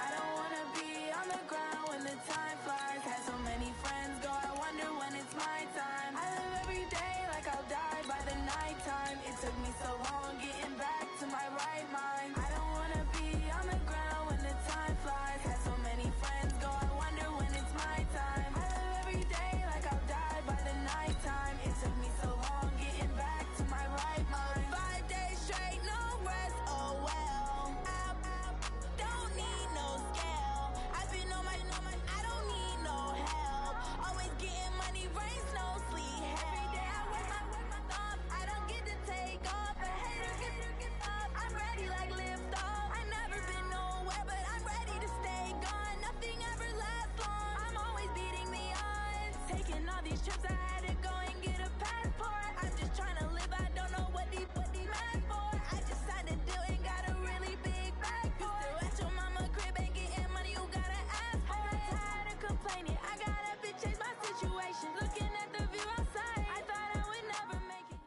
I don't wanna be on the ground when the time flies. Had so many friends go, I wonder when it's my time. I live every day like I'll die by the nighttime. It took me so long getting back to my right mind. I don't wanna be on the ground when the time flies. Had so many friends go, I wonder when it's my time. I live every day like I'll die by the nighttime. It took me so long getting back to my right mind. 5 days straight, no rest, oh well. Don't need no scale. I've been on my, I don't need no help. Always getting money, rains, no sleep. Every day I work my thumb. I don't get to take off. A hater get up. I'm ready like lift off. I never been nowhere, but I'm ready to stay gone. Nothing ever lasts long. I'm always beating the odds. Taking all these trips, I had to go and get a passport. I'm just trying to live. I don't know what these mad for. I just signed a deal and got a really big bag for it. You still at your mama crib and getting money, you gotta ask for it. I'm tired of complaining. I gotta change my situation. Looking at the view outside, I thought I would never make it.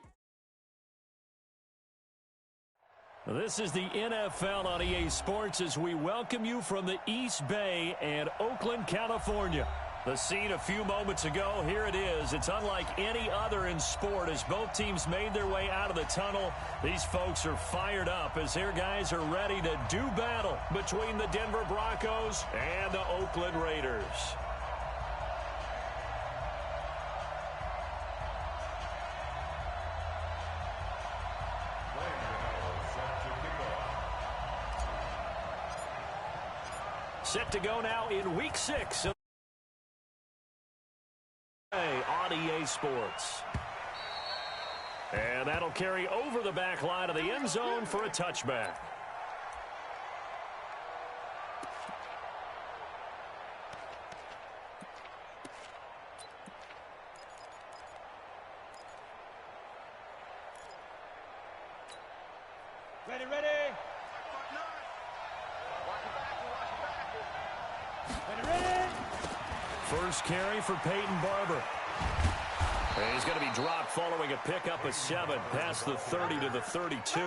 This is the NFL on EA Sports as we welcome you from the East Bay and Oakland, California. The scene a few moments ago, here it is. It's unlike any other in sport as both teams made their way out of the tunnel. These folks are fired up as their guys are ready to do battle between the Denver Broncos and the Oakland Raiders. Set to go now in Week 6 of on EA Sports. And that'll carry over the back line of the end zone for a touchback. Ready. Ready. First carry for Peyton Barber. And he's going to be dropped following a pickup of 7 past the 30 to the 32.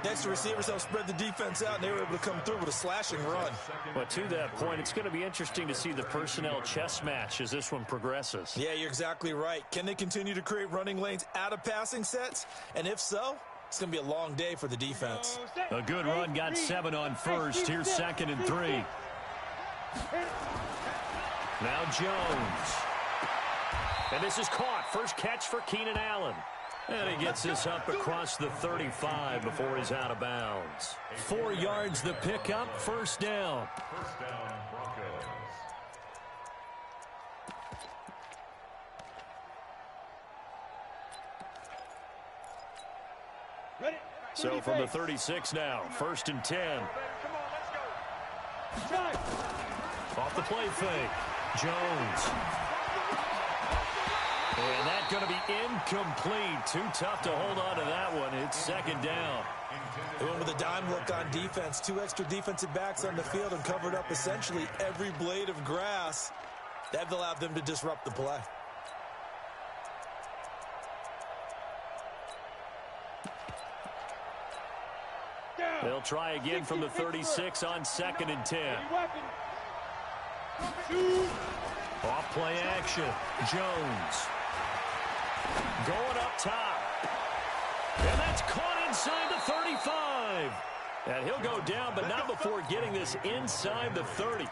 Next, the receivers helped spread the defense out, and they were able to come through with a slashing run. But to that point, it's going to be interesting to see the personnel chess match as this one progresses. Yeah, you're exactly right. Can they continue to create running lanes out of passing sets? And if so, it's going to be a long day for the defense. A good run got 7 on first. Here's 2nd and 3. Now Jones. And this is caught. First catch for Keenan Allen. And he gets this up across the 35 before he's out of bounds. 4 yards the pickup, first down. First down, Broncos. Ready. So from the 36 now, 1st and 10. Come on, let's go. Shot. Off the play fake. Jones. And that's going to be incomplete. Too tough to hold on to that one. It's 2nd down. They went with a dime look on defense. 2 extra defensive backs on the field and covered up essentially every blade of grass. That allowed them to disrupt the play. They'll try again from the 36 on 2nd and 10. Off play action. Jones. Going up top. And that's caught inside the 35. And he'll go down, but not before getting this inside the 30.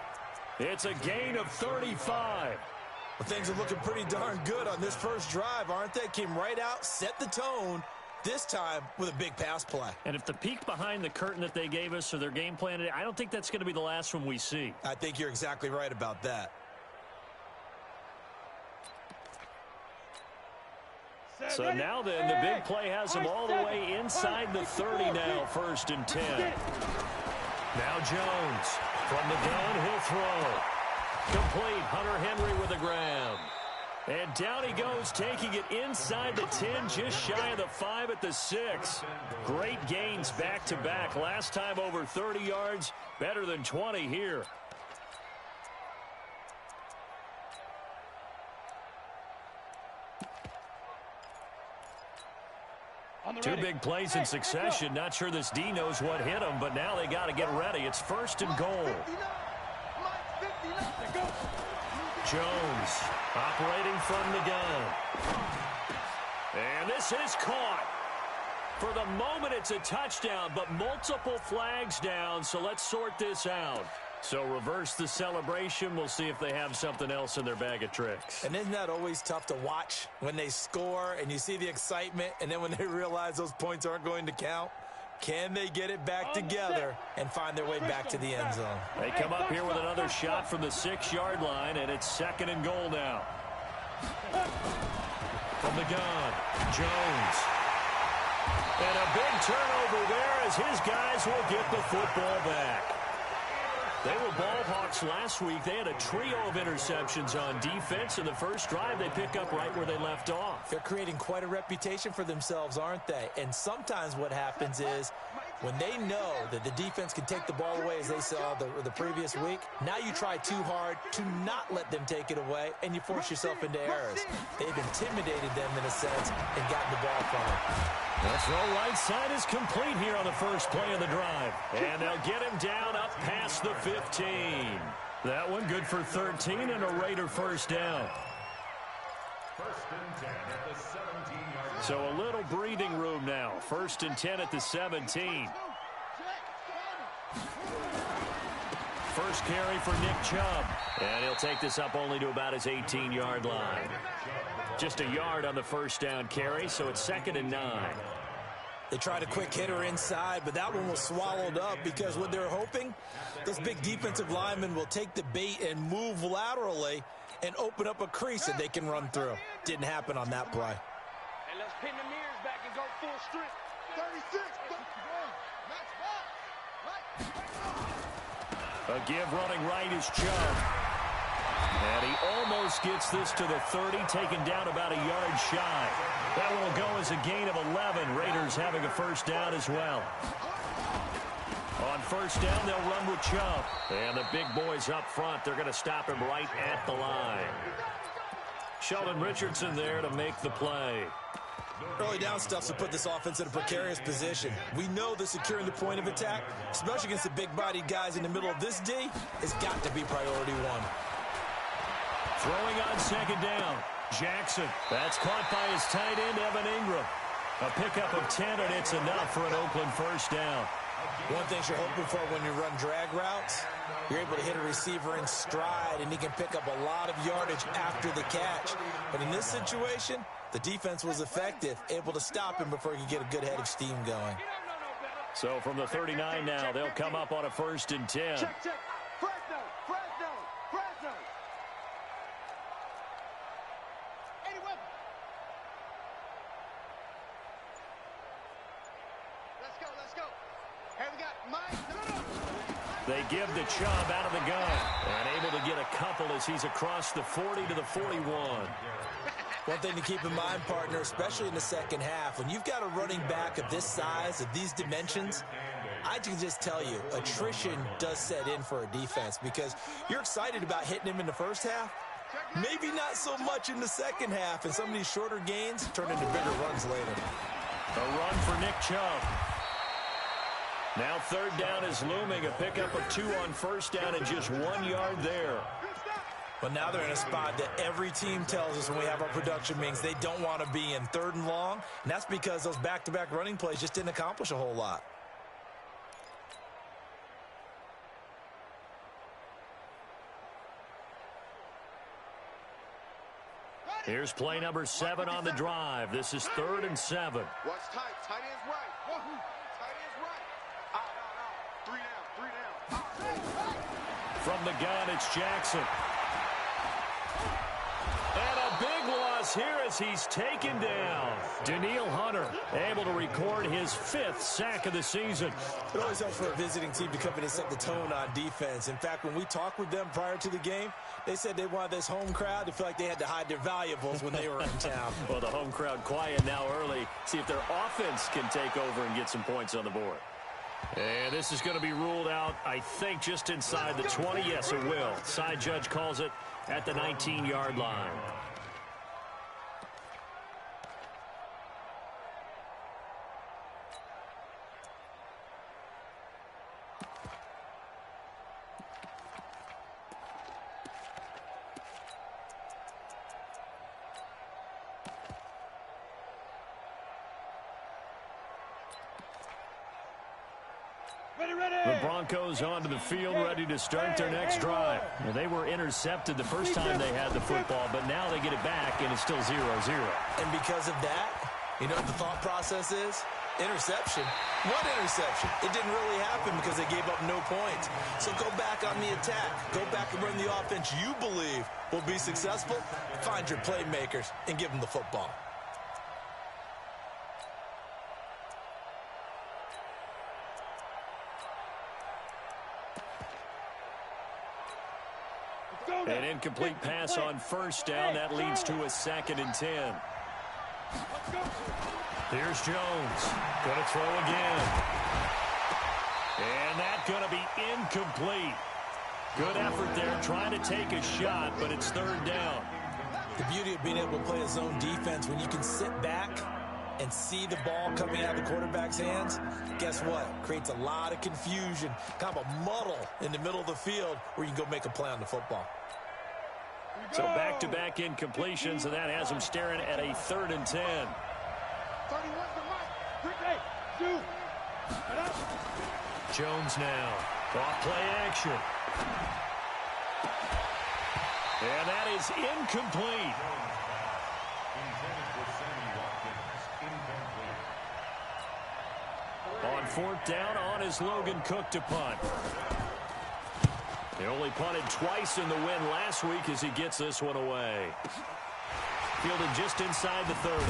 It's a gain of 35. Well, things are looking pretty darn good on this first drive, aren't they? Came right out, set the tone, this time with a big pass play. And if the peek behind the curtain that they gave us or their game plan, I don't think that's going to be the last one we see. I think you're exactly right about that. So now then, the big play has them all the way inside the 30 now, 1st and 10. Now Jones from the gun, he'll throw. Complete, Hunter Henry with a grab. And down he goes, taking it inside the 10, just shy of the 5 at the 6. Great gains back-to-back. Last time over 30 yards, better than 20 here. Two big plays in succession. Not sure this D knows what hit him, but now they got to get ready. It's 1st and goal. Jones operating from the gun. And this is caught. For the moment, it's a touchdown, but multiple flags down, so let's sort this out. So reverse the celebration. We'll see if they have something else in their bag of tricks. And isn't that always tough to watch when they score and you see the excitement, and then when they realize those points aren't going to count? Can they get it back together and find their way back to the end zone? They come up here with another shot from the 6-yard line, and it's 2nd and goal now. From the gun, Jones. And a big turnover there as his guys will get the football back. They were ball hawks last week. They had a trio of interceptions on defense. In the first drive, they pick up right where they left off. They're creating quite a reputation for themselves, aren't they? And sometimes what happens is when they know that the defense can take the ball away, as they saw the previous week, now you try too hard to not let them take it away, and you force yourself into errors. They've intimidated them in a sense and gotten the ball from them. The throw right side is complete here on the first play of the drive. And they'll get him down up past the 15. That one good for 13 and a Raider first down. 1st and 10 at the 17-yard line. So a little breathing room now. 1st and 10 at the 17. First carry for Nick Chubb. And he'll take this up only to about his 18-yard line. Just a yard on the first down carry, so it's 2nd and 9. They tried a quick hitter inside, but that one was swallowed up because what they're hoping, those big defensive linemen will take the bait and move laterally and open up a crease that they can run through. Didn't happen on that play. And let's pin the mirrors back and go full strength. 36. A give running right is Chubb. And he almost gets this to the 30, taken down about a yard shy. That one will go as a gain of 11. Raiders having a first down as well. On first down, they'll run with Chubb. And the big boys up front, they're going to stop him right at the line. Sheldon Richardson there to make the play. Early down stuff to put this offense in a precarious position. We know that securing the point of attack, especially against the big-bodied guys in the middle of this D, has got to be priority one. Throwing on 2nd down. Jackson. That's caught by his tight end, Evan Ingram. A pickup of 10, and it's enough for an Oakland first down. One thing you're hoping for when you run drag routes, you're able to hit a receiver in stride, and he can pick up a lot of yardage after the catch. But in this situation, the defense was effective, able to stop him before he could get a good head of steam going. So from the 39 now, they'll come up on a 1st and 10. Check. Fresno. 81. Let's go. Hey, we got Mike. They give the Chubb out of the gun. And able to get a couple as he's across the 40 to the 41. One thing to keep in mind, partner, especially in the second half, when you've got a running back of this size, of these dimensions, I can just tell you, attrition does set in for a defense because you're excited about hitting him in the first half, maybe not so much in the second half, and some of these shorter gains turn into bigger runs later. A run for Nick Chubb. Now 3rd down is looming, a pickup of 2 on first down and just 1 yard there. But now they're in a spot that every team tells us when we have our production meetings they don't want to be in, 3rd and long, and that's because those back-to-back running plays just didn't accomplish a whole lot. Here's play number 7 on the drive. This is 3rd and 7. Watch tight. Tight end's right. Tight end's right. Out. 3 down. From the gun, it's Jackson. And a big loss here as he's taken down. Daniil Hunter able to record his 5th sack of the season. It always helps for a visiting team to come in and set the tone on defense. In fact, when we talked with them prior to the game, they said they wanted this home crowd to feel like they had to hide their valuables when they were in town. Well, the home crowd quiet now early. See if their offense can take over and get some points on the board. And this is going to be ruled out, I think, just inside the 20. Yes, it will. Side judge calls it at the 19-yard line. The Broncos onto the field, ready to start their next drive. Well, they were intercepted the first time they had the football, but now they get it back, and it's still 0-0. And because of that, you know what the thought process is? Interception. What interception? It didn't really happen because they gave up no points. So go back on the attack. Go back and run the offense you believe will be successful. Find your playmakers and give them the football. An incomplete pass on first down. That leads to a 2nd and 10. Here's Jones. Going to throw again. And that's going to be incomplete. Good effort there, trying to take a shot, but it's 3rd down. The beauty of being able to play a zone defense, when you can sit back and see the ball coming out of the quarterback's hands, guess what? Creates a lot of confusion, kind of a muddle in the middle of the field where you can go make a play on the football. So back-to-back incompletions, and that has him staring at a 3rd and 10. Jones now. Off play action. And that is incomplete. On 4th down, on is Logan Cook to punt. He only punted twice in the win last week as he gets this one away. Fielded just inside the 30.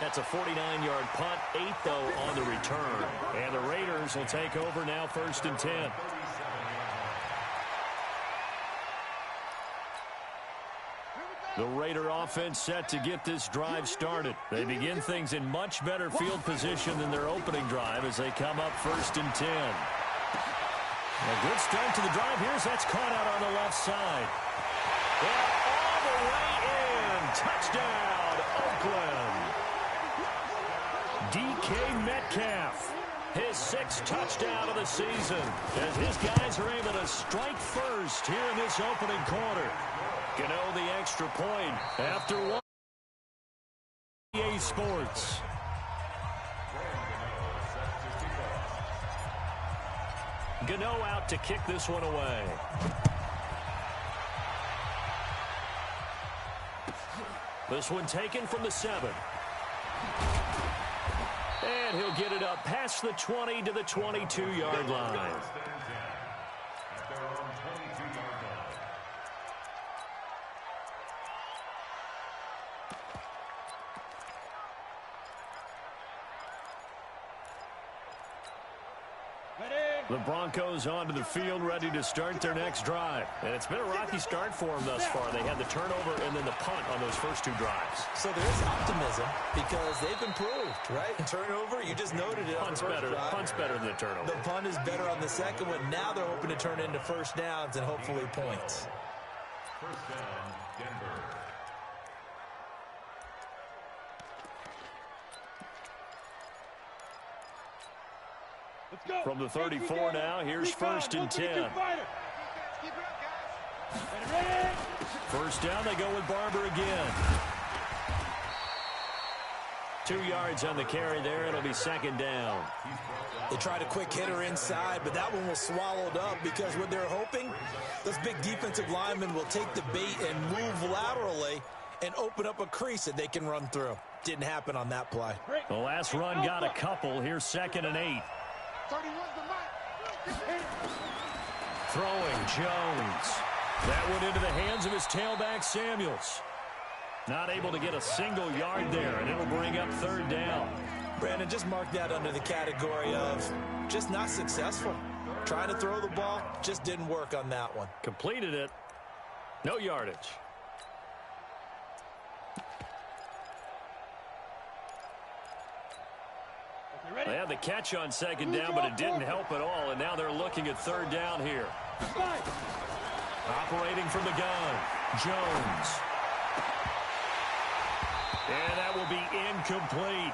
That's a 49-yard punt, 8 though on the return. And the Raiders will take over now, 1st and 10. The Raider offense set to get this drive started. They begin things in much better field position than their opening drive as they come up 1st and 10. A good start to the drive. That's caught out on the left side. And all the way in. Touchdown, Oakland. DK Metcalf, his 6th touchdown of the season, as his guys are able to strike first here in this opening quarter. Gano the extra point after one. EA Sports. Gano out to kick this one away. This one taken from the 7. And he'll get it up past the 20 to the 22-yard line. The Broncos onto the field, ready to start their next drive. And it's been a rocky start for them thus far. They had the turnover and then the punt on those first 2 drives. So there's optimism because they've improved, right? Turnover, you just noted it. Punt's better. Punt's better than the turnover. The punt is better on the second one. Now they're hoping to turn into 1st downs and hopefully points. 1st down, Denver. From the 34 now, here's 1st and 10. 1st down, they go with Barber again. 2 yards on the carry there. It'll be 2nd down. They tried a quick hitter inside, but that one was swallowed up because what they're hoping, those big defensive linemen will take the bait and move laterally and open up a crease that they can run through. Didn't happen on that play. The last run got a couple. Here's 2nd and 8. Throwing Jones. That went into the hands of his tailback Samuels. Not able to get a single yard there, and it'll bring up 3rd down. Brandon, just mark that under the category of just not successful. Trying to throw the ball, just didn't work on that one. Completed it. No yardage. They had the catch on 2nd down, but it didn't help at all, and now they're looking at 3rd down here. Operating from the gun, Jones. And that will be incomplete.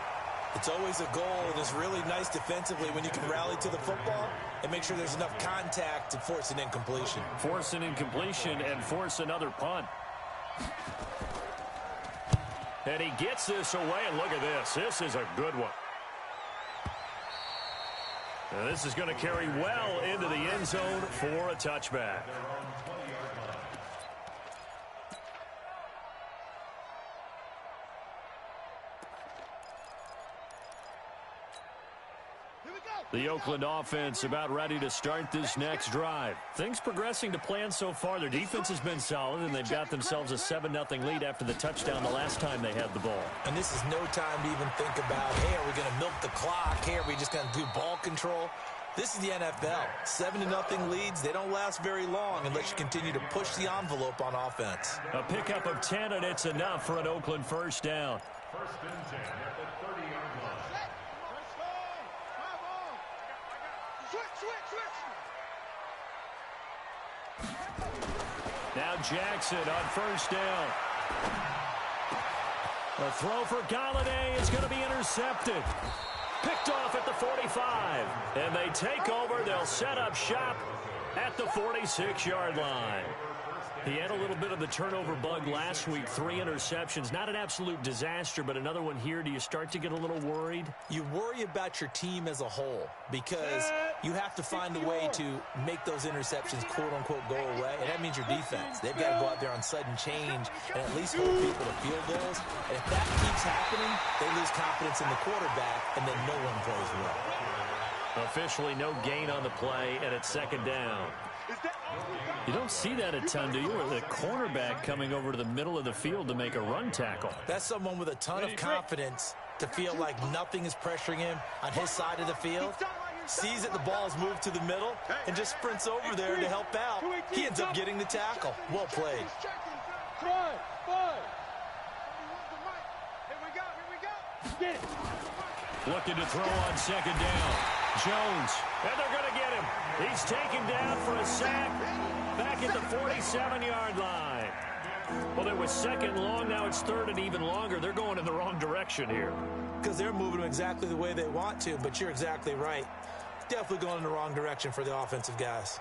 It's always a goal, and it's really nice defensively when you can rally to the football and make sure there's enough contact to force an incompletion. Force an incompletion and force another punt. And he gets this away, and look at this. This is a good one. And this is going to carry well into the end zone for a touchback. The Oakland offense about ready to start this next drive. Things progressing to plan so far. Their defense has been solid, and they've got themselves a 7-0 lead after the touchdown the last time they had the ball. And this is no time to even think about, hey, are we going to milk the clock? Hey, are we just going to do ball control? This is the NFL. 7-0 leads, they don't last very long unless you continue to push the envelope on offense. A pickup of 10, and it's enough for an Oakland first down. First and 10 at the 30-yard line. Now Jackson on first down. The throw for Galladay is going to be intercepted. Picked off at the 45. And they take over. They'll set up shop at the 46-yard line. He had a little bit of the turnover bug last week. 3 interceptions. Not an absolute disaster, but another one here. Do you start to get a little worried? You worry about your team as a whole because you have to find a way to make those interceptions, quote-unquote, go away. And that means your defense. They've got to go out there on sudden change and at least hold people to field goals. And if that keeps happening, they lose confidence in the quarterback, and then no one plays well. Officially no gain on the play, and it's second down. You don't see that a ton, do you? Or the cornerback coming over to the middle of the field to make a run tackle. That's someone with a ton of confidence to feel like nothing is pressuring him on his side of the field. Sees that the ball's moved to the middle and just sprints over there to help out. He ends up getting the tackle. Well played. Looking to throw on second down. Jones, and they're going to get him. He's taken down for a sack back at the 47-yard line. Well, it was second long. Now it's third and even longer. They're going in the wrong direction here. Because they're moving them exactly the way they want to, but you're exactly right. Definitely going in the wrong direction for the offensive guys.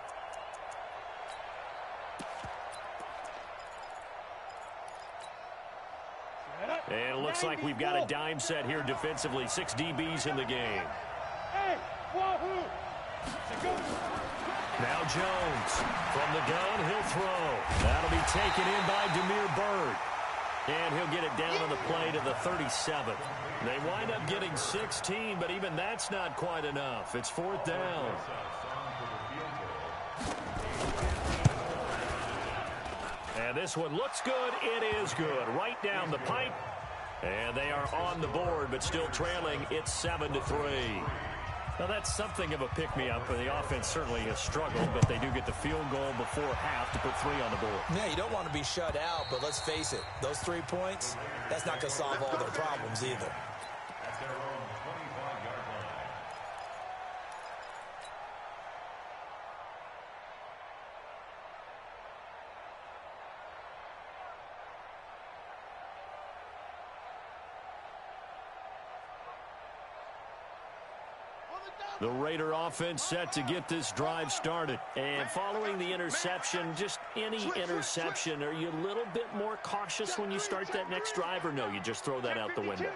And it looks like we've got a dime set here defensively. 6 DBs in the game. Now Jones from the gun. He'll throw. That'll be taken in by Demir Bird. And he'll get it down on the play to the 37. They wind up getting 16, but even that's not quite enough. It's fourth down. And this one looks good. It is good. Right down the pipe. And they are on the board, but still trailing. It's 7-3. Now, that's something of a pick-me-up, and the offense certainly has struggled, but they do get the field goal before half to put 3 on the board. Yeah, you don't want to be shut out, but let's face it, those 3 points, that's not going to solve all their problems either. At their own 25-yard line. The Raider offense set to get this drive started. And following the interception, just any interception, are you a little bit more cautious when you start that next drive, or no, you just throw that out the window?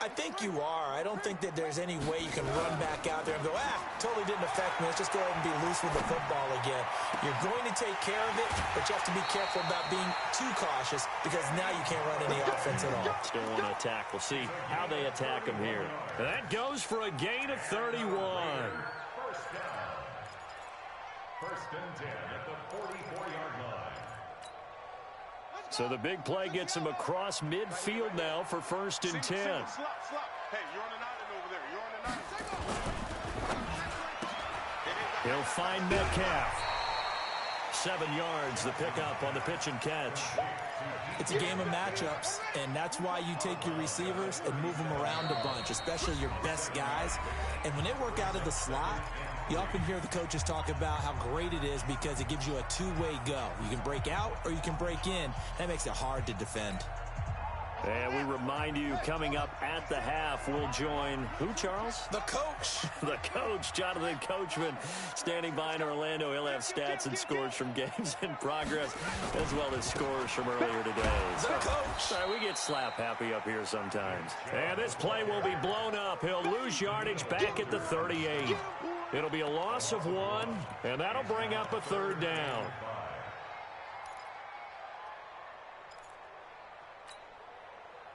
I think you are. I don't think that there's any way you can run back out there and go, totally didn't affect me. Let's just go ahead and be loose with the football again. You're going to take care of it, but you have to be careful about being too cautious because now you can't run any offense at all. Still want to attack. We'll see how they attack him here. That goes for a gain of 31. First down. First and 10 at the 44-yard line. So the big play gets him across midfield now for first and 10. Hey, you're on an island over there. You're on an island. He'll find Metcalf. 7 yards, the pickup on the pitch and catch. It's a game of matchups, and that's why you take your receivers and move them around a bunch, especially your best guys. And when they work out of the slot, you often hear the coaches talk about how great it is because it gives you a two-way go. You can break out or you can break in. That makes it hard to defend. And we remind you, coming up at the half, we'll join who, Charles? The coach. The coach, Jonathan Coachman, standing by in Orlando. He'll have stats and scores from games in progress, as well as scores from earlier today. The coach. Sorry, we get slap happy up here sometimes. And this play will be blown up. He'll lose yardage back at the 38. It'll be a loss of 1, and that'll bring up a third down.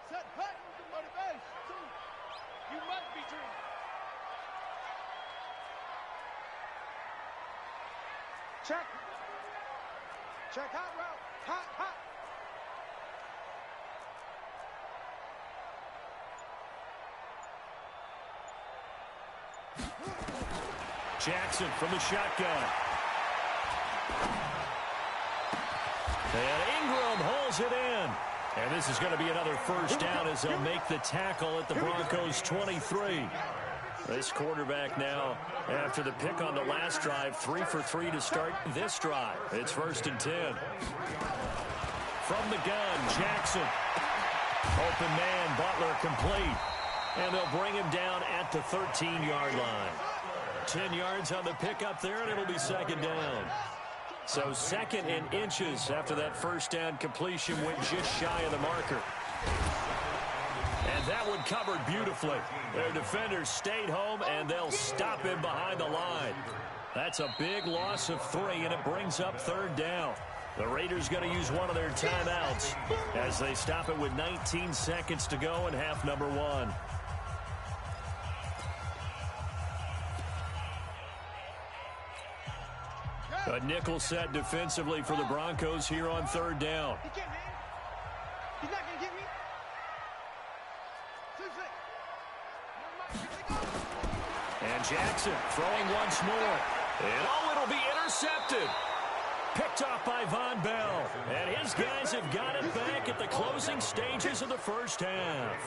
Set hut for the base. You must be dreaming. Check. Check hot route. Hot, hot. Jackson from the shotgun. And Ingram holds it in. And this is going to be another first down as they'll make the tackle at the Broncos' 23. This quarterback now, after the pick on the last drive, 3 for 3 to start this drive. It's 1st and 10. From the gun, Jackson. Open man, Butler complete. And they'll bring him down at the 13-yard line. 10 yards on the pickup there, and it'll be 2nd down. So 2nd and inches after that first down completion went just shy of the marker. And that one covered beautifully. Their defenders stayed home, and they'll stop him behind the line. That's a big loss of 3, and it brings up 3rd down. The Raiders going to use one of their timeouts as they stop it with 19 seconds to go in half number 1. A nickel set defensively for the Broncos here on 3rd down. He can't hang. He's not going to get me. 2-6. And Jackson throwing once more. And it'll be intercepted. Picked off by Von Bell. And his guys have got it back at the closing stages of the first half.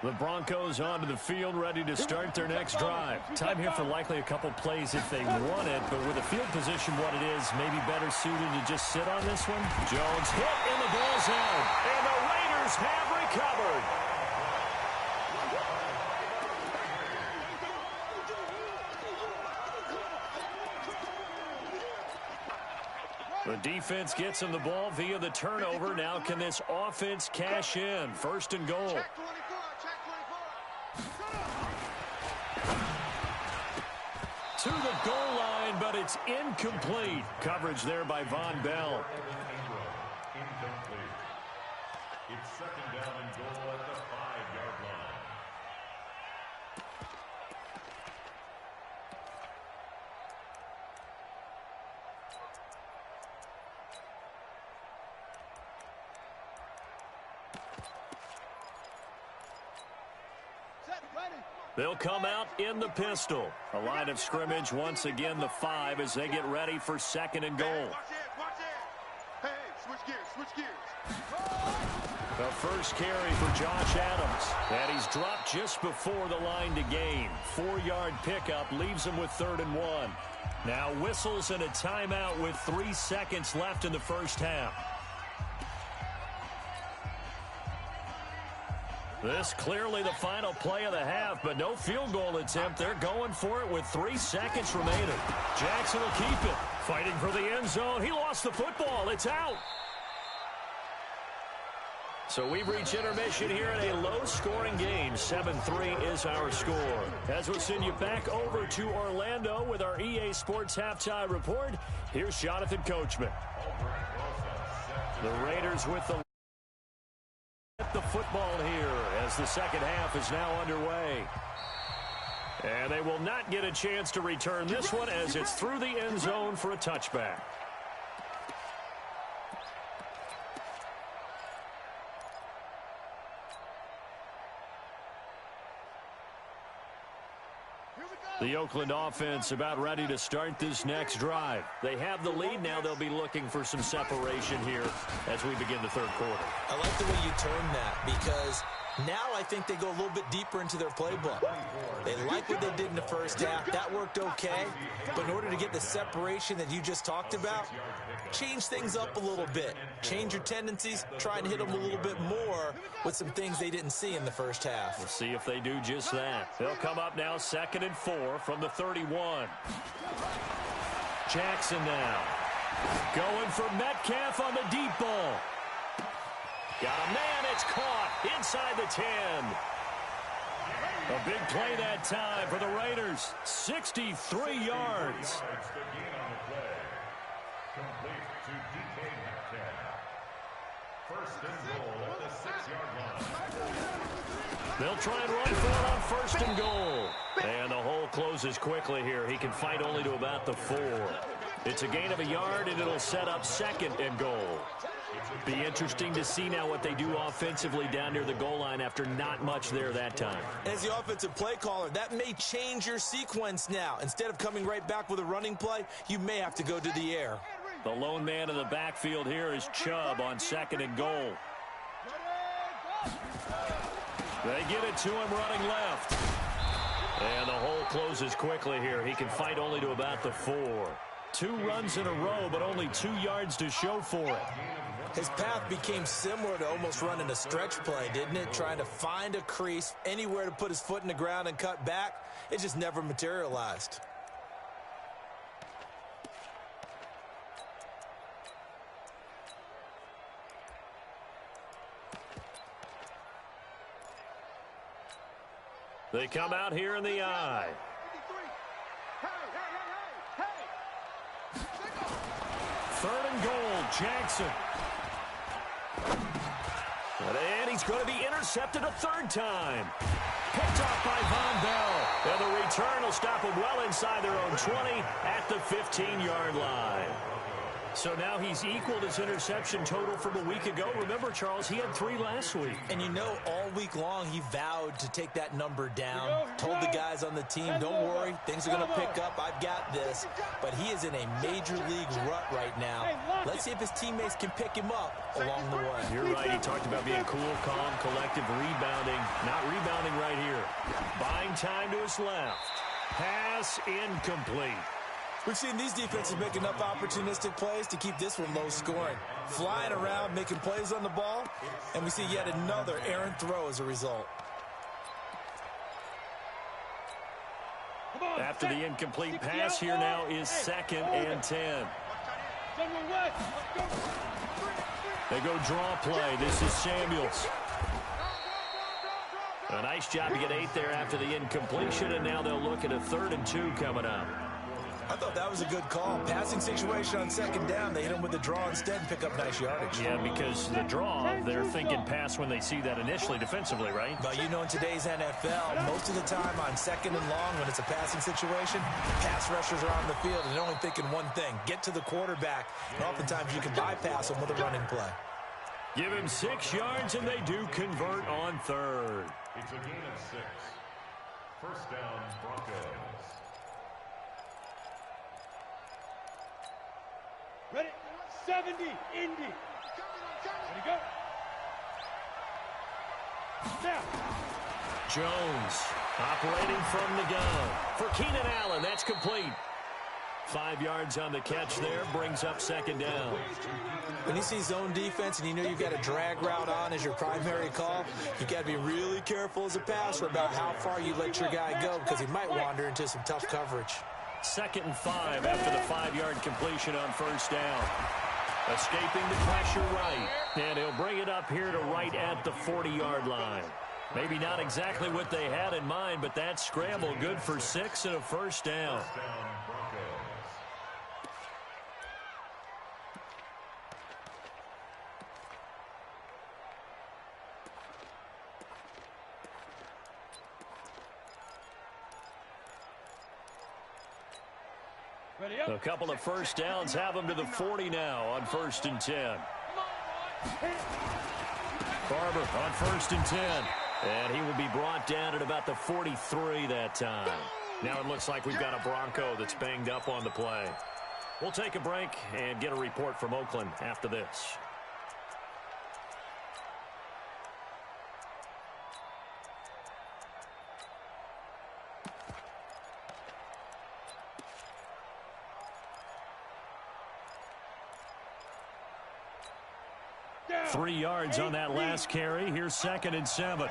The Broncos onto the field, ready to start their next drive. Time here for likely a couple plays if they want it, but with the field position what it is, maybe better suited to just sit on this one. Jones hit in the ball zone, and the Raiders have recovered. The defense gets him the ball via the turnover. Now can this offense cash in? 1st and goal. Check 24. Check 24. To the goal line, but it's incomplete. Coverage there by Von Bell. Incomplete. It's 2nd down and goal at the 5-yard line. They'll come out in the pistol. A line of scrimmage, once again the 5 as they get ready for 2nd and goal. Hey, watch it. Hey, switch gears. The first carry for Josh Adams. And he's dropped just before the line to gain. 4-yard pickup leaves him with 3rd and 1. Now whistles and a timeout with 3 seconds left in the first half. This clearly the final play of the half, but no field goal attempt. They're going for it with 3 seconds remaining. Jackson will keep it. Fighting for the end zone. He lost the football. It's out. So we've reached intermission here in a low-scoring game. 7-3 is our score. As we'll send you back over to Orlando with our EA Sports Halftime Report, here's Jonathan Coachman. The Raiders with the football here as the second half is now underway. And they will not get a chance to return this one as it's through the end zone for a touchback. The Oakland offense about ready to start this next drive. They have the lead now. They'll be looking for some separation here as we begin the third quarter. I like the way you term that because Now I think they go a little bit deeper into their playbook. They like what they did in the first half. That worked okay. But in order to get the separation that you just talked about, change things up a little bit. Change your tendencies. Try and hit them a little bit more with some things they didn't see in the first half. We'll see if they do just that. They'll come up now 2nd and 4 from the 31. Jackson now. Going for Metcalf on the deep ball. Got a man, it's caught inside the 10. A big play that time for the Raiders. 63 yards. Complete to BKsBC. First and goal at the 6-yard line. They'll try and run for it on 1st and goal. And the hole closes quickly here. He can fight only to about the 4. It's a gain of a yard, and it'll set up 2nd and goal. Be interesting to see now what they do offensively down near the goal line after not much there that time. As the offensive play caller, that may change your sequence now. Instead of coming right back with a running play, you may have to go to the air. The lone man in the backfield here is Chubb on 2nd and goal. They get it to him running left. And the hole closes quickly here. He can fight only to about the 4. 2 runs in a row, but only 2 yards to show for it. His path became similar to almost running a stretch play, didn't it? Trying to find a crease, anywhere to put his foot in the ground and cut back. It just never materialized. They come out here in the eye. 3rd and goal, Jackson. And he's going to be intercepted a 3rd time. Picked off by Von Bell. And the return will stop him well inside their own 20 at the 15-yard line. So now he's equaled his interception total from a week ago. Remember, Charles, he had 3 last week. And you know, all week long, he vowed to take that number down. Told the guys on the team, don't worry, things are going to pick up. I've got this. But he is in a major league rut right now. Let's see if his teammates can pick him up along the way. You're right. He talked about being cool, calm, collective, rebounding. Not rebounding right here. Buying time to his left. Pass incomplete. We've seen these defenses make enough opportunistic plays to keep this one low scoring. Flying around, making plays on the ball, and we see yet another errant throw as a result. After the incomplete pass, here now is 2nd and 10. They go draw play. This is Samuels. A nice job to get 8 there after the incompletion, and now they'll look at a 3rd and 2 coming up. I thought that was a good call. Passing situation on 2nd down. They hit him with the draw instead and pick up nice yardage. Yeah, because the draw, they're thinking pass when they see that initially defensively, right? But you know, in today's NFL, most of the time on 2nd and long, when it's a passing situation, pass rushers are on the field and they're only thinking one thing, get to the quarterback. And oftentimes you can bypass them with a running play. Give him 6 yards, and they do convert on 3rd. It's a gain of 6. First down, Broncos. Ready? 70, Indy. Ready, go. Now. Jones operating from the gun. For Keenan Allen, that's complete. 5 yards on the catch there, brings up 2nd down. When you see zone defense and you know you've got a drag route on as your primary call, you've got to be really careful as a passer about how far you let your guy go because he might wander into some tough coverage. 2nd and 5 after the 5-yard completion on 1st down. Escaping the pressure right. And he'll bring it up here to right at the 40-yard line. Maybe not exactly what they had in mind, but that scramble good for 6 and a 1st down. A couple of 1st downs have them to the 40 now on 1st and 10. Barber on 1st and 10. And he will be brought down at about the 43 that time. Now it looks like we've got a Bronco that's banged up on the play. We'll take a break and get a report from Oakland after this. 3 yards on that last carry. Here's 2nd and 7.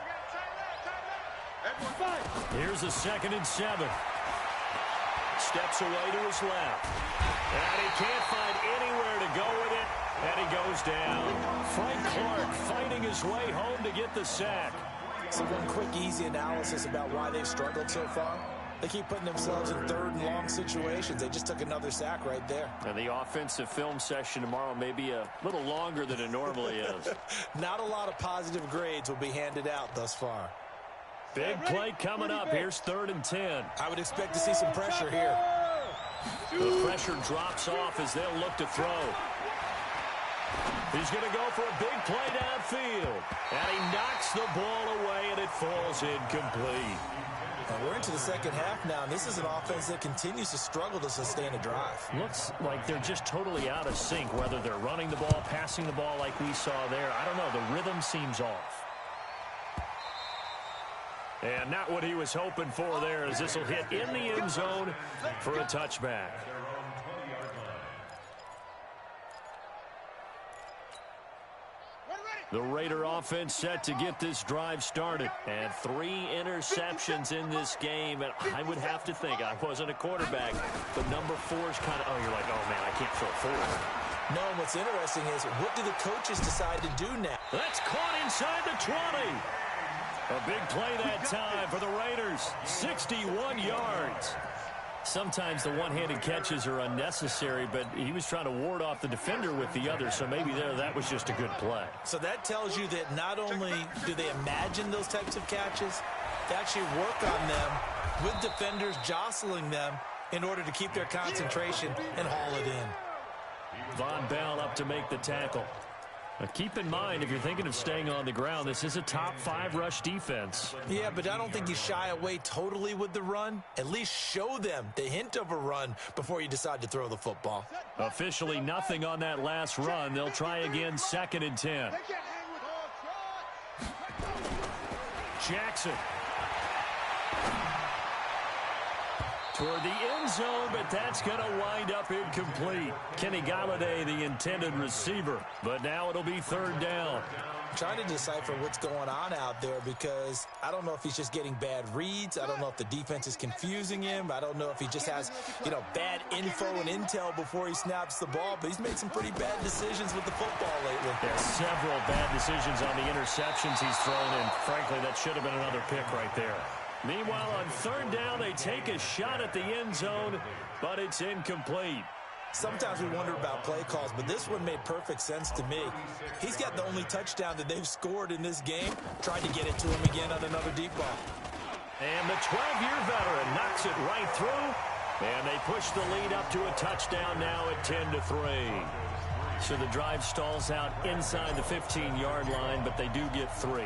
Here's a 2nd and 7. Steps away to his left. And he can't find anywhere to go with it. And he goes down. Frank Clark fighting his way home to get the sack. So one quick, easy analysis about why they've struggled so far. They keep putting themselves in 3rd and long situations. They just took another sack right there. And the offensive film session tomorrow may be a little longer than it normally is. Not a lot of positive grades will be handed out thus far. Big play coming up. Here's 3rd and 10. I would expect to see some pressure here. The pressure drops off as they'll look to throw. He's going to go for a big play downfield. And he knocks the ball away, and it falls incomplete. And we're into the second half now, and this is an offense that continues to struggle to sustain a drive. Looks like they're just totally out of sync, whether they're running the ball, passing the ball like we saw there. I don't know. The rhythm seems off. And not what he was hoping for there, as this will hit in the end zone for a touchback. The Raider offense set to get this drive started. And 3 interceptions in this game. And I would have to think, I wasn't a quarterback, but number 4 is kind of, oh, you're like, oh, man, I can't throw 4. No, and what's interesting is, what do the coaches decide to do now? That's caught inside the 20. A big play that time for the Raiders. 61 yards. Sometimes the one-handed catches are unnecessary, but he was trying to ward off the defender with the other, so maybe that was just a good play. So that tells you that not only do they imagine those types of catches, they actually work on them with defenders jostling them in order to keep their concentration and haul it in. Von Bell up to make the tackle. Now keep in mind, if you're thinking of staying on the ground, this is a top 5 rush defense. Yeah, but I don't think you shy away totally with the run. At least show them the hint of a run before you decide to throw the football. Officially nothing on that last run. They'll try again, 2nd and 10. Jackson. Toward the end zone, but that's going to wind up incomplete. Kenny Galladay, the intended receiver, but now it'll be 3rd down. I'm trying to decipher what's going on out there, because I don't know if he's just getting bad reads. I don't know if the defense is confusing him. I don't know if he just has, bad info and intel before he snaps the ball, but he's made some pretty bad decisions with the football lately. There's several bad decisions on the interceptions he's thrown, and frankly, that should have been another pick right there. Meanwhile, on 3rd down, they take a shot at the end zone, but it's incomplete. Sometimes we wonder about play calls, but this one made perfect sense to me. He's got the only touchdown that they've scored in this game. Tried to get it to him again on another deep ball. And the 12-year veteran knocks it right through, and they push the lead up to a touchdown now at 10-3. So the drive stalls out inside the 15-yard line, but they do get 3.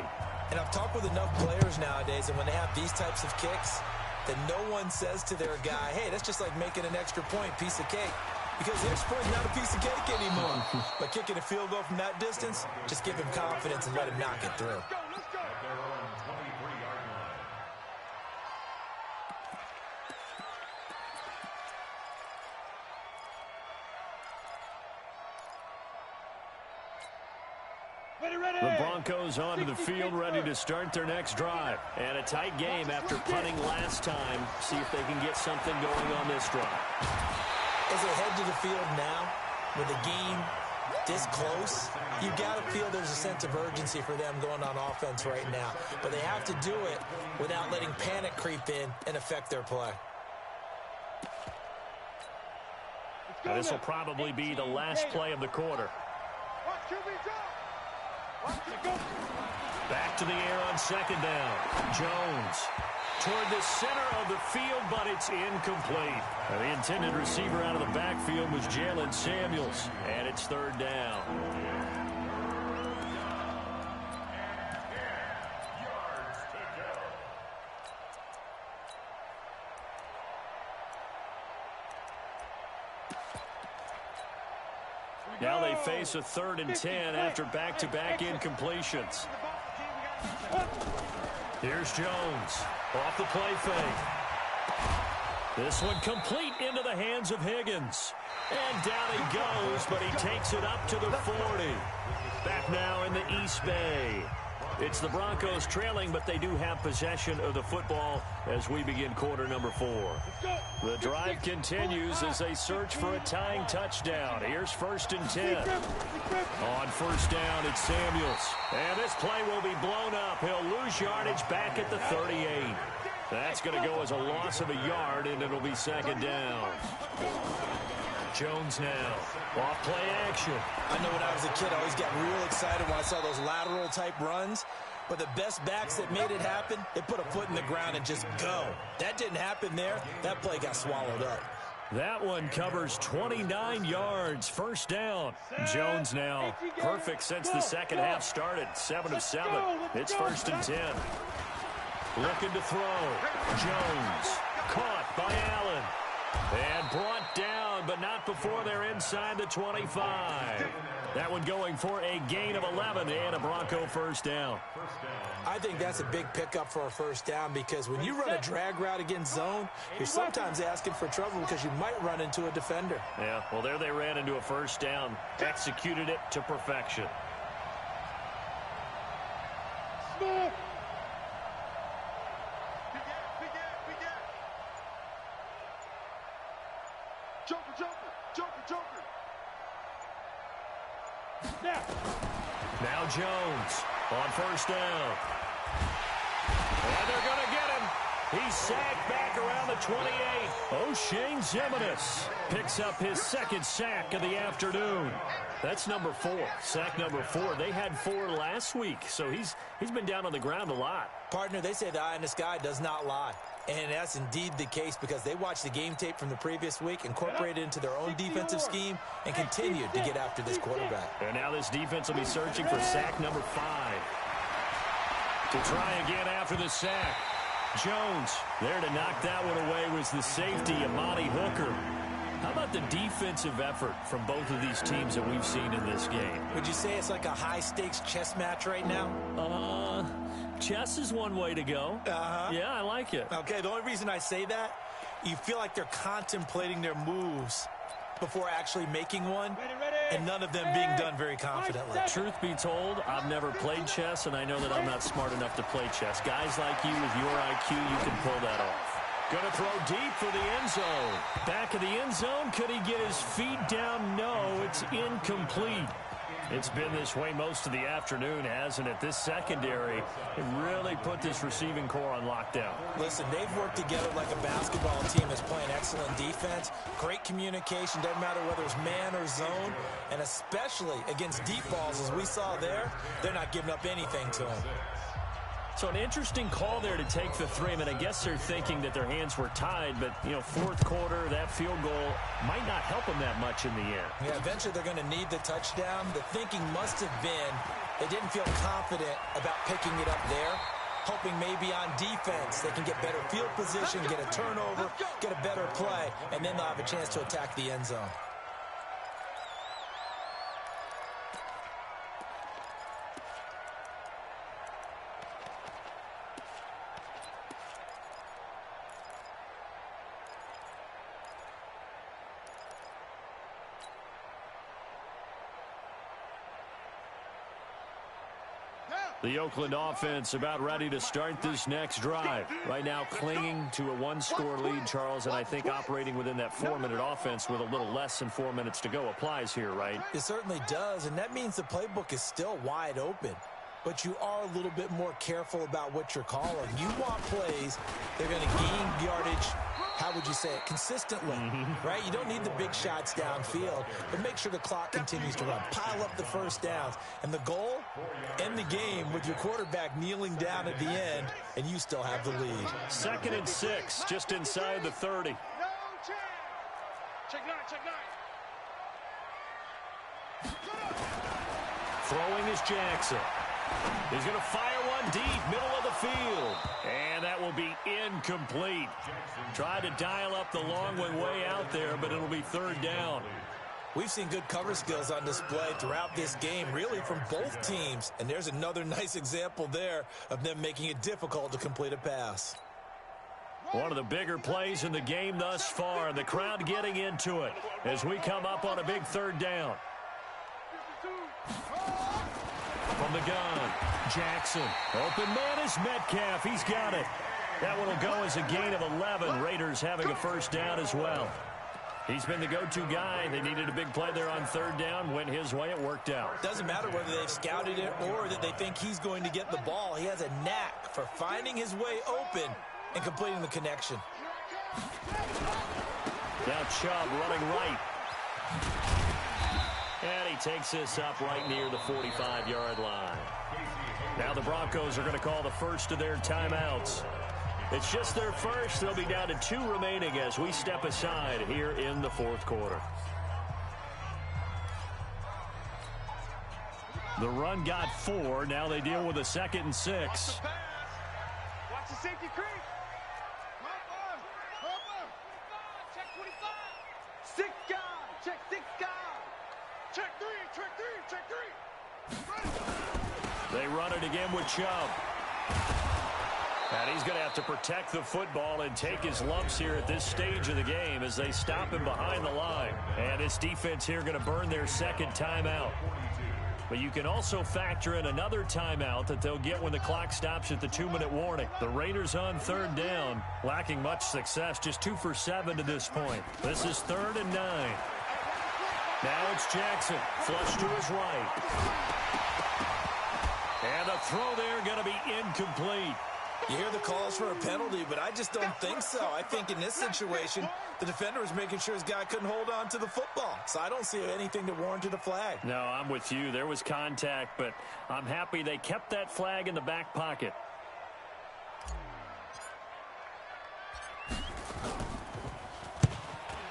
And I've talked with enough players nowadays, and when they have these types of kicks, that no one says to their guy, hey, that's just like making an extra point, piece of cake. Because the extra point's not a piece of cake anymore. But kicking a field goal from that distance, just give him confidence and let him knock it through. The Broncos onto the field, ready to start their next drive. And a tight game after punting last time. See if they can get something going on this drive. As they head to the field now, with the game this close, you've got to feel there's a sense of urgency for them going on offense right now. But they have to do it without letting panic creep in and affect their play. This will probably be the last play of the quarter. Back to the air on 2nd down. Jones toward the center of the field, but it's incomplete. And the intended receiver out of the backfield was Jalen Samuels, and it's 3rd down. Now they face a 3rd and 10 after back-to-back incompletions. Here's Jones off the play fake. This one complete into the hands of Higgins. And down he goes, but he takes it up to the 40. Back now in the East Bay. It's the Broncos trailing, but they do have possession of the football as we begin quarter number 4. The drive continues as they search for a tying touchdown. Here's 1st and 10. On 1st down, it's Samuels. And this play will be blown up. He'll lose yardage back at the 38. That's going to go as a loss of a yard, and it'll be 2nd down. Jones now. Off play action. I know when I was a kid, I always got real excited when I saw those lateral type runs. But the best backs that made it happen, they put a foot in the ground and just go. That didn't happen there. That play got swallowed up. That one covers 29 yards. 1st down. Jones now. Perfect since the second half started. 7 of 7. It's 1st and 10. Looking to throw. Jones. Caught by Allen. And brought down, but not before they're inside the 25. That one going for a gain of 11 and a Bronco 1st down. I think that's a big pickup for a 1st down because when you run a drag route against zone, you're sometimes asking for trouble because you might run into a defender. Yeah, well, there they ran into a 1st down. Executed it to perfection. Smith. Joker. Now Jones on 1st down. And they're going to get him. He's sacked back around the 28. O'Shane Zimenez picks up his 2nd sack of the afternoon. That's number 4. Sack number 4. They had 4 last week, so he's been down on the ground a lot. Partner, they say the eye in the sky does not lie. And that's indeed the case because they watched the game tape from the previous week, incorporated it into their own defensive scheme, and continued to get after this quarterback. And now this defense will be searching for sack number 5. To try again after the sack. Jones there to knock that one away was the safety, Amani Hooker. How about the defensive effort from both of these teams that we've seen in this game? Would you say it's like a high-stakes chess match right now? Chess is one way to go. Yeah, I like it. Okay, the only reason I say that, you feel like they're contemplating their moves before actually making one, and none of them being done very confidently. Truth be told, I've never played chess, and I know that I'm not smart enough to play chess. Guys like you with your IQ, you can pull that off. Going to throw deep for the end zone. Back of the end zone. Could he get his feet down? No, it's incomplete. It's been this way most of the afternoon, hasn't it? This secondary really put this receiving core on lockdown. Listen, they've worked together like a basketball team that's playing excellent defense. Great communication, doesn't matter whether it's man or zone. And especially against deep balls, as we saw there, they're not giving up anything to them. So an interesting call there to take the 3. I mean, I guess they're thinking that their hands were tied, but, you know, 4th quarter, that field goal might not help them that much in the end. Yeah, eventually they're going to need the touchdown. The thinking must have been they didn't feel confident about picking it up there, hoping maybe on defense they can get better field position, get a turnover, get a better play, and then they'll have a chance to attack the end zone. The Oakland offense about ready to start this next drive. Right now clinging to a 1-score lead, Charles, and I think operating within that 4-minute offense with a little less than 4 minutes to go applies here, right? It certainly does, and that means the playbook is still wide open. But you are a little bit more careful about what you're calling. You want plays, they're going to gain yardage, how would you say it, consistently, right? You don't need the big shots downfield, but make sure the clock continues to run. Pile up the 1st downs. And the goal, end the game with your quarterback kneeling down at the end, and you still have the lead. 2nd and 6, just inside the 30. No chance. Check 9. Throwing is Jackson. He's going to fire one deep, middle of the field. And that will be incomplete. Tried to dial up the long one way out there, but it'll be 3rd down. We've seen good cover skills on display throughout this game, really from both teams. And there's another nice example there of them making it difficult to complete a pass. One of the bigger plays in the game thus far. The crowd getting into it as we come up on a big third down. From the gun, Jackson. Open man is Metcalf. He's got it. That one will go as a gain of 11. Raiders having a first down as well. He's been the go-to guy. They needed a big play there on third down. Went his way. It worked out. Doesn't matter whether they've scouted it or that they think he's going to get the ball. He has a knack for finding his way open and completing the connection. Now Chubb running right. And he takes this up right near the 45-yard line. Now the Broncos are going to call the first of their timeouts. It's just their first. They'll be down to 2 remaining as we step aside here in the fourth quarter. The run got 4. Now they deal with a 2nd and 6. Watch the safety creep. Check 25. 6 guy. Check 6 guy. Check 3. Check 3. Check 3. They run it again with Chubb. And he's going to have to protect the football and take his lumps here at this stage of the game as they stop him behind the line. And this defense here going to burn their 2nd timeout. But you can also factor in another timeout that they'll get when the clock stops at the 2-minute warning. The Raiders on third down, lacking much success, just 2 for 7 to this point. This is 3rd and 9. Now it's Jackson, flush to his right. And a throw there going to be incomplete. You hear the calls for a penalty, but I just don't think so. I think in this situation, the defender was making sure his guy couldn't hold on to the football. So I don't see anything that warranted a flag. No, I'm with you. There was contact, but I'm happy they kept that flag in the back pocket.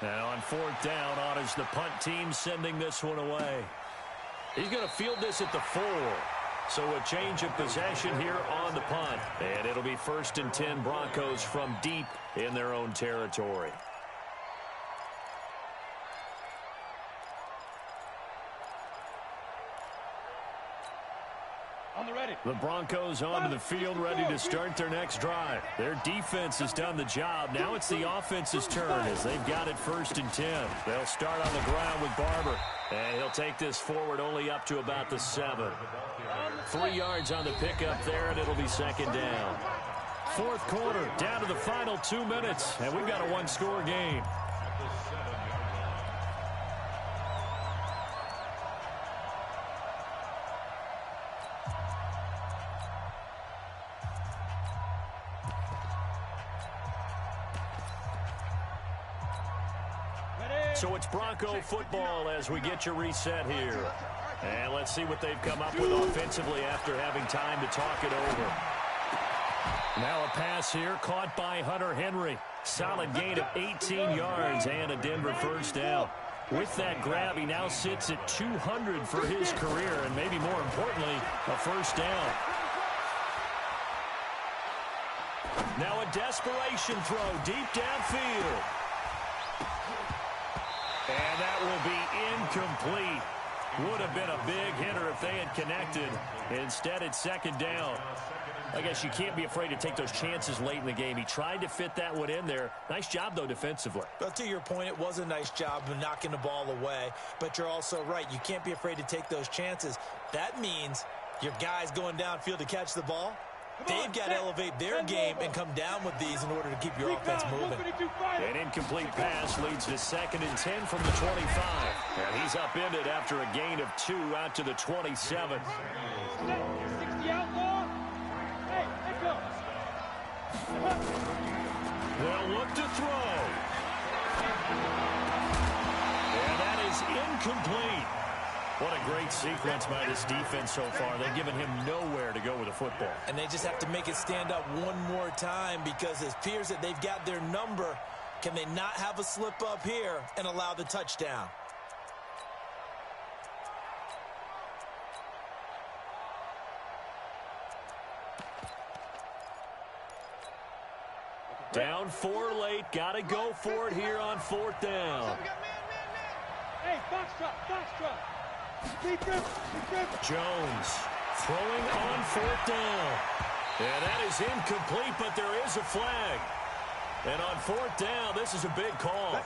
Now on 4th down, on is the punt team sending this one away. He's going to field this at the 4. So a change of possession here on the punt. And it'll be 1st and 10 Broncos from deep in their own territory. On the ready. The Broncos onto the field, ready to start their next drive. Their defense has done the job. Now it's the offense's turn as they've got it 1st and 10. They'll start on the ground with Barber. And he'll take this forward only up to about the 7. 3 yards on the pickup there, and it'll be 2nd down. 4th quarter, down to the final 2 minutes, and we've got a 1-score game. So it's Bronco football as we get you reset here. And let's see what they've come up with offensively after having time to talk it over. Now a pass here caught by Hunter Henry. Solid gain of 18 yards and a Denver first down. With that grab, he now sits at 200 for his career, and maybe more importantly, a first down. Now a desperation throw deep downfield. And that will be incomplete. Would have been a big hitter if they had connected. Instead, it's 2nd down. I guess you can't be afraid to take those chances late in the game. He tried to fit that one in there. Nice job, though, defensively. Well, to your point, it was a nice job of knocking the ball away. But you're also right. You can't be afraid to take those chances. That means your guys going downfield to catch the ball, they've got to elevate their game and come down with these in order to keep your offense moving. An incomplete pass leads to 2nd and 10 from the 25. And he's upended after a gain of 2 out to the 27. 60 outlaw. Hey, let's go. They'll look to throw. And that is incomplete. What a great sequence by this defense so far. They've given him nowhere to go with the football. And they just have to make it stand up one more time because it appears that they've got their number. Can they not have a slip up here and allow the touchdown? Down 4 late. Got to go for it here on 4th down. Hey, box drop, box drop. Jones throwing on 4th down. And that is incomplete, but there is a flag. And on fourth down, this is a big call.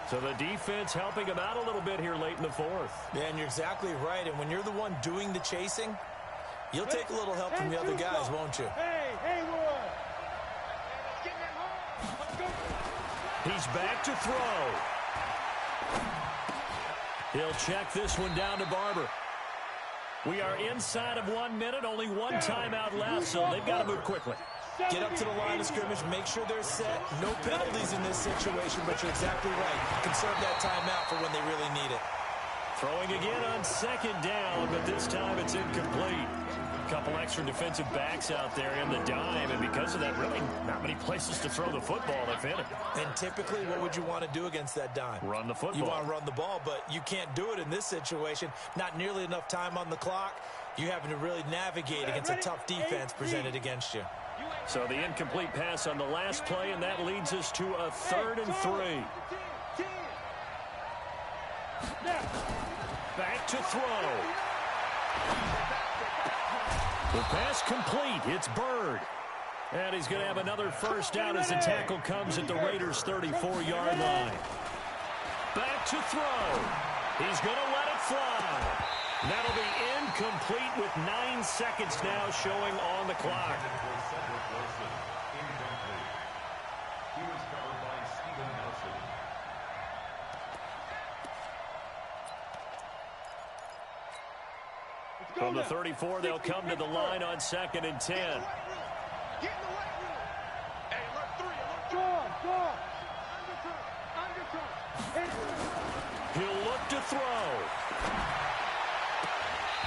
So the defense helping him out a little bit here late in the fourth. Yeah, and you're exactly right. And when you're the one doing the chasing, you'll take a little help from the other guys, won't you? Hey, Roy. He's back to throw. He'll check this one down to Barber. We are inside of 1 minute, only one timeout left, so they've got to move quickly. Get up to the line of scrimmage, make sure they're set. No penalties in this situation, but you're exactly right. Conserve that timeout for when they really need it. Throwing again on second down, but this time it's incomplete. A couple extra defensive backs out there in the dime, and because of that, really not many places to throw the football, if any. And typically, what would you want to do against that dime? Run the football. You want to run the ball, but you can't do it in this situation. Not nearly enough time on the clock. You're having to really navigate against a tough defense presented against you. So the incomplete pass on the last play, and that leads us to a 3rd and 3. Back to throw. The pass complete. It's Bird. And he's going to have another first down as the tackle comes at the Raiders' 34-yard line. Back to throw. He's going to let it fly. That'll be incomplete with 9 seconds now showing on the clock. From the 34, they'll come to the line on 2nd and 10. He'll look to throw.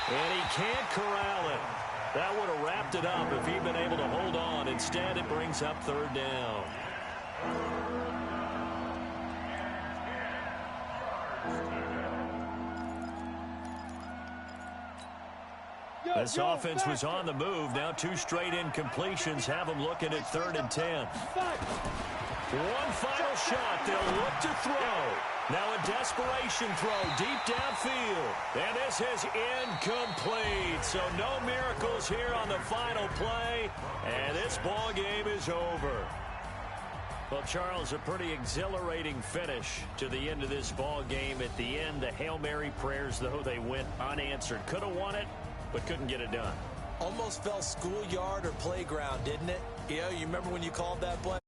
And he can't corral it. That would have wrapped it up if he'd been able to hold on. Instead, it brings up 3rd down. This offense was on the move. Now 2 straight incompletions have them looking at 3rd and 10. One final shot. They'll look to throw. Now a desperation throw deep downfield. And this is incomplete. So no miracles here on the final play. And this ball game is over. Well, Charles, a pretty exhilarating finish to the end of this ball game. At the end, the Hail Mary prayers, though, they went unanswered. Could have won it, but couldn't get it done. Almost felt schoolyard or playground, didn't it? You remember when you called that play?